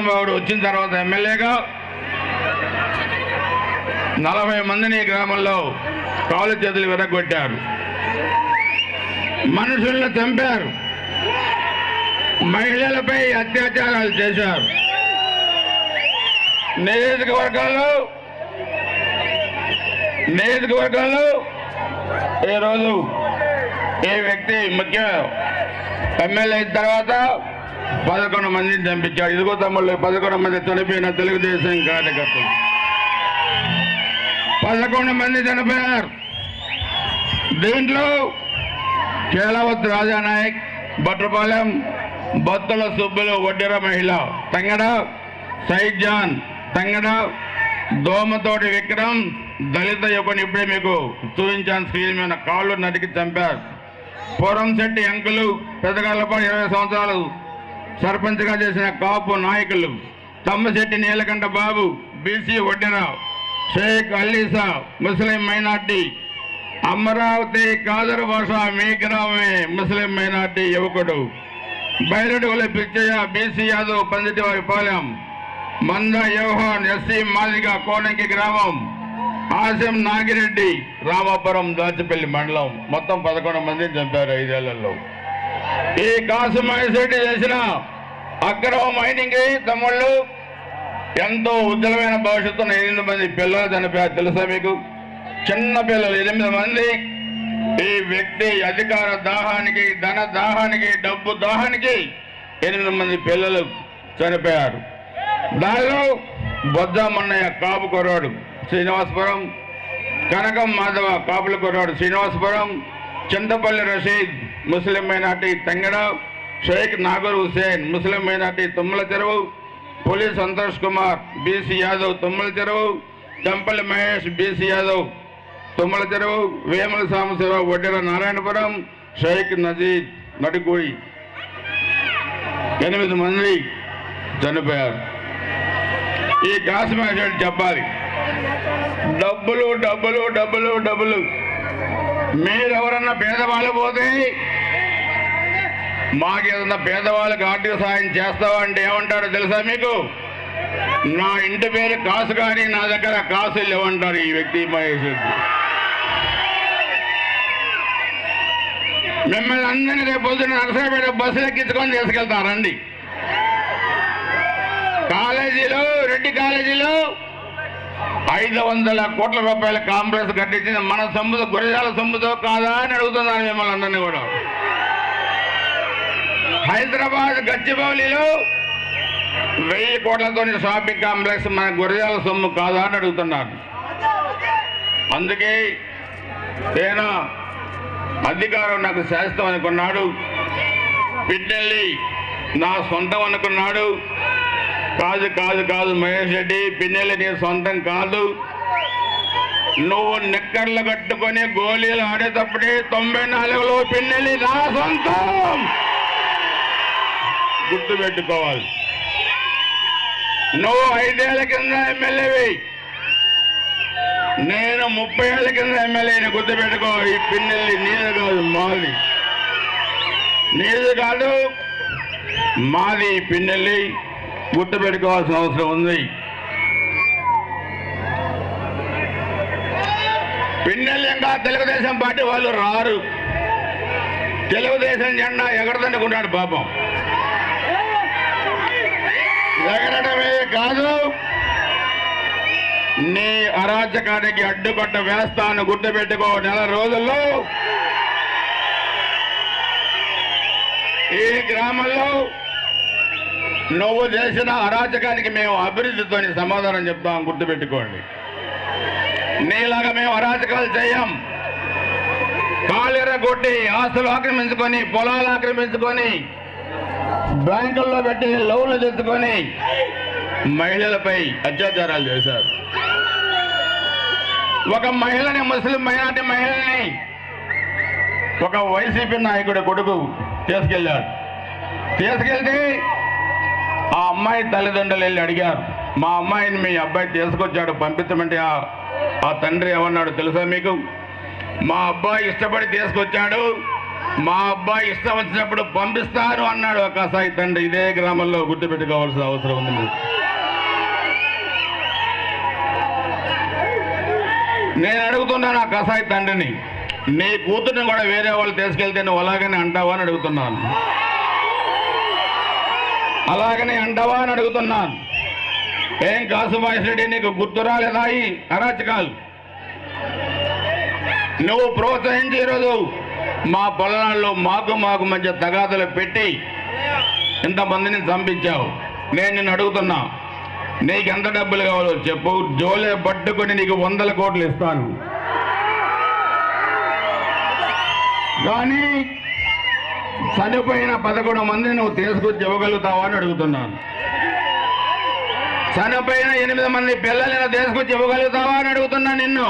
మహానుభావుడు వచ్చిన తర్వాత ఎమ్మెల్యేగా 40 మందిని గ్రామంలో కాలు చేతులు విరగొట్టారు, మనుషులను చంపారు, మహిళలపై అత్యాచారాలు చేశారు. నియోజకవర్గాల్లో ఈరోజు ఈ వ్యక్తి ముఖ్య ఎమ్మెల్యే అయిన తర్వాత 11 మందిని చంపించాడు. ఇదిగో తమ్ముళ్ళు 11 మంది చనిపోయిన తెలుగుదేశం కార్యకర్తలు 11 మంది చనిపోయారు. దీంట్లో కేలవత్ రాజానాయక్, బట్రపాలెం, బొత్తల సుబ్బులు, వడ్డెర మహిళ, తంగడ సైద్ జాన్, తంగడ దోమతోటి విక్రమ్, దళిత యువకుని ఇప్పుడే మీకు చూపించాను స్క్రీన్ మీద, కాళ్ళు నరికి చంపారు. పూరంశెట్టి అంకులు, పెద్దగాళ్ళపాడు 20 సంవత్సరాలు సర్పంచ్గా చేసిన కాపు నాయకులు, తమ్మశెట్టి నీలకంఠ బాబు, బీసీ వడ్డెర, షేక్ అల్లీసా ముస్లిం మైనార్టీ, అమరావతి కాదర్ భాష మీ గ్రామమే ముస్లిం మైనార్టీ యువకుడు, బైరడుగుల పిచ్చయ్య బీసీ యాదవ్ పందిటివారి పాలెం, మంద యోహాన్ ఎస్సీ మాదిగ కోనంకి గ్రామం, ఆసిం నాగిరెడ్డి రామాపురం దాచిపల్లి మండలం. మొత్తం 11 మందిని చంపారు 5 ఏళ్లలో. ఈ కాసు మహేశ్వరెడ్డి చేసిన అక్రమ మైనింగ్ తమ్ముళ్ళు ఎంతో ఉజ్వలమైన భవిష్యత్తున్న 8 మంది పిల్లలు చనిపోయారు. తెలుసా మీకు? చిన్న పిల్లలు 8 మంది. ఈ వ్యక్తి అధికార దాహానికి, ధన దాహానికి, డబ్బు దాహానికి 8 మంది పిల్లలు చనిపోయారు. దానిలో బొజ్జామన్నయ్య కాపు కుర్రాడు శ్రీనివాసపురం, కనకం మాధవ కాపుల కుర్రాడు శ్రీనివాసపురం, చింతపల్లి రషీద్ ముస్లిం మైనార్టీ తంగడ, షేక్ నాగూర్ హుసేన్ ముస్లిం మైనార్టీ తుమ్మల చెరువు, పులి సంతోష్ కుమార్ బీసీ యాదవ్ తుమ్మల చెరువు, చంపల్లి మహేష్ బీసీ యాదవ్ తుమ్మల చెరువు, వేముల సాంబశివరావు వడ్డెర నారాయణపురం, షేక్ నజీద్ నడిగూడి 8 మంది చనిపోయారు. ఈ కాశ్మీర్ చెప్పాలి, డబ్బులు డబ్బులు డబ్బులు డబ్బులు. మీరెవరన్నా పేదవాళ్ళు పోతే మాకేదన్నా పేదవాళ్ళకి ఆర్థిక సాయం చేస్తావా అంటే ఏమంటారో తెలుసా మీకు? నా ఇంటి పేరు కాసు కానీ నా దగ్గర కాసు లేవంటారు ఈ వ్యక్తి మహేష్ రెడ్డి. మిమ్మల్ని అందరినీ రేపు పొద్దున్న నరసరాపేట బస్సులు ఎక్కించుకొని తీసుకెళ్తారండి. కాలేజీలో, రెడ్డి కాలేజీలో 500 కోట్ల రూపాయల కాంప్లెక్స్ కట్టించింది మన సొమ్ముతో, గురజాల సొమ్ముతో కాదా అని అడుగుతున్నాను మిమ్మల్ని అందరినీ కూడా. హైదరాబాద్ గచ్చిబౌలిలో 1000 కోట్లతో షాపింగ్ కాంప్లెక్స్ మన గురజాల సొమ్ము కాదా అని అడుగుతున్నారు. అందుకే నేను అధికారం నాకు శాస్త్రం అనుకున్నాడు, పిన్నెల్లి నా సొంతం అనుకున్నాడు. కాదు కాదు కాదు మహేష్ రెడ్డి, పిన్నెల్లి నీ సొంతం కాదు. నువ్వు నిక్కర్లు కట్టుకొని గోళీలు ఆడేటప్పుడే 94లో పిన్నెల్లి నా సొంతం గుర్తుపెట్టుకోవాలి. నువ్వు 5 ఏళ్ల కింద ఎమ్మెల్యేవి, నేను 30 ఏళ్ల కింద ఎమ్మెల్యేని గుర్తుపెట్టుకో. ఈ పిన్నెల్లి నీది కాదు, మాది. నీది కాదు, మాది పిన్నెల్లి. గుర్తుపెట్టుకోవాల్సిన అవసరం ఉంది. పిన్నెల్లి ఇంకా తెలుగుదేశం పార్టీ వాళ్ళు రారు. తెలుగుదేశం జెండా ఎగరదనుకున్నాడు పాపం. ఎగరడమే కాదు, నీ అరాచకానికి అడ్డుకట్ట వేస్తాను గుర్తుపెట్టుకో. 4 రోజుల్లో ఈ గ్రామంలో నువ్వు చేసిన అరాచకానికి మేము అభివృద్ధితో సమాధానం చెప్తాం, గుర్తుపెట్టుకోండి. నీలాగా మేము అరాచకాలు చేయం. కాళ్ళెర కొట్టి ఆస్తులు ఆక్రమించుకొని, పొలాలు ఆక్రమించుకొని, బ్యాంకుల్లో పెట్టి లోన్లు తెచ్చుకొని మహిళలపై అత్యాచారాలు చేశారు. ఒక మహిళని, ముస్లిం మైనార్టీ మహిళని ఒక వైసీపీ నాయకుడి కొడుకు తీసుకెళ్లాడు. తీసుకెళ్తే ఆ అమ్మాయి తల్లిదండ్రులు వెళ్ళి అడిగారు, మా అమ్మాయిని మీ అబ్బాయి తీసుకొచ్చాడు పంపించమంటే ఆ తండ్రి ఏమన్నాడు తెలుసా మీకు? మా అబ్బాయి ఇష్టపడి తీసుకొచ్చాడు, మా అబ్బాయి ఇష్టం వచ్చినప్పుడు పంపిస్తాను అన్నాడు ఆ కసాయి తండ్రి. ఇదే గ్రామంలో గుర్తుపెట్టుకోవాల్సిన అవసరం ఉంది మీరు. నేను అడుగుతున్నాను ఆ కసాయి తండ్రిని, నీ కూతుర్ని కూడా వేరే వాళ్ళు తీసుకెళ్తే నువ్వు అలాగనే అంటావా అని అడుగుతున్నాను. అలాగనే అంటావా అని అడుగుతున్నాను. ఏం కాసుమాయిరెడ్డి, నీకు గుర్తు రాలేదా ఈ అరాచకాలు? నువ్వు ప్రోత్సహించి ఈరోజు మా పొలాల్లో మాకు మధ్య తగాదలు పెట్టి ఇంతమందిని చంపించావు. నేను నిన్ను అడుగుతున్నా, నీకు ఎంత డబ్బులు కావాలో చెప్పు, జోలే పట్టుకొని నీకు 100 కోట్లు ఇస్తాను. కానీ చనిపోయిన 11 మందిని నువ్వు తీసుకొచ్చి ఇవ్వగలుగుతావా అని అడుగుతున్నాను. చనిపోయిన 8 మంది పిల్లలను తీసుకొచ్చి ఇవ్వగలుగుతావా అని అడుగుతున్నా నిన్ను.